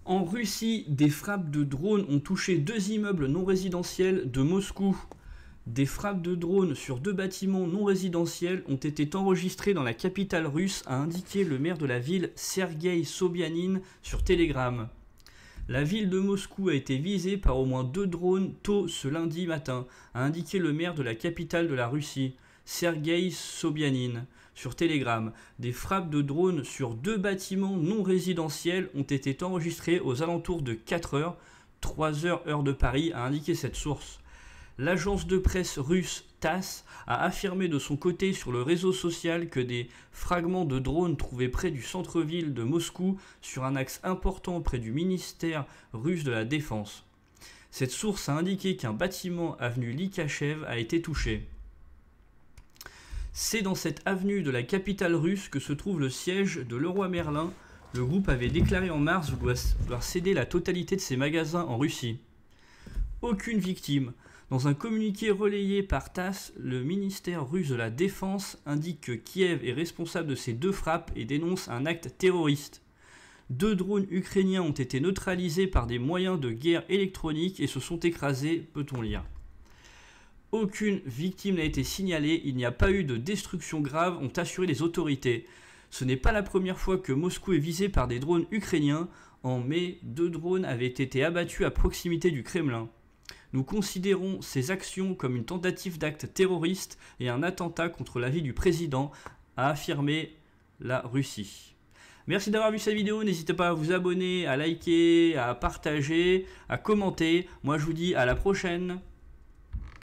En Russie, des frappes de drones ont touché deux immeubles non résidentiels de Moscou. Des frappes de drones sur deux bâtiments non résidentiels ont été enregistrées dans la capitale russe, a indiqué le maire de la ville Sergueï Sobyanin sur Telegram. La ville de Moscou a été visée par au moins deux drones tôt ce lundi matin, a indiqué le maire de la capitale de la Russie, Sergueï Sobyanin, sur Telegram. Des frappes de drones sur deux bâtiments non résidentiels ont été enregistrées aux alentours de 4 heures, 3 heures heure de Paris, a indiqué cette source. L'agence de presse russe TASS a affirmé de son côté sur le réseau social que des fragments de drones trouvés près du centre-ville de Moscou sur un axe important près du ministère russe de la Défense. Cette source a indiqué qu'un bâtiment avenue Likachev a été touché. C'est dans cette avenue de la capitale russe que se trouve le siège de Leroy Merlin. Le groupe avait déclaré en mars vouloir céder la totalité de ses magasins en Russie. Aucune victime. Dans un communiqué relayé par TASS, le ministère russe de la Défense indique que Kiev est responsable de ces deux frappes et dénonce un acte terroriste. Deux drones ukrainiens ont été neutralisés par des moyens de guerre électroniques et se sont écrasés, peut-on lire. Aucune victime n'a été signalée, il n'y a pas eu de destruction grave, ont assuré les autorités. Ce n'est pas la première fois que Moscou est visé par des drones ukrainiens. En mai, deux drones avaient été abattus à proximité du Kremlin. Nous considérons ces actions comme une tentative d'acte terroriste et un attentat contre la vie du président, a affirmé la Russie. Merci d'avoir vu cette vidéo, n'hésitez pas à vous abonner, à liker, à partager, à commenter. Moi je vous dis à la prochaine.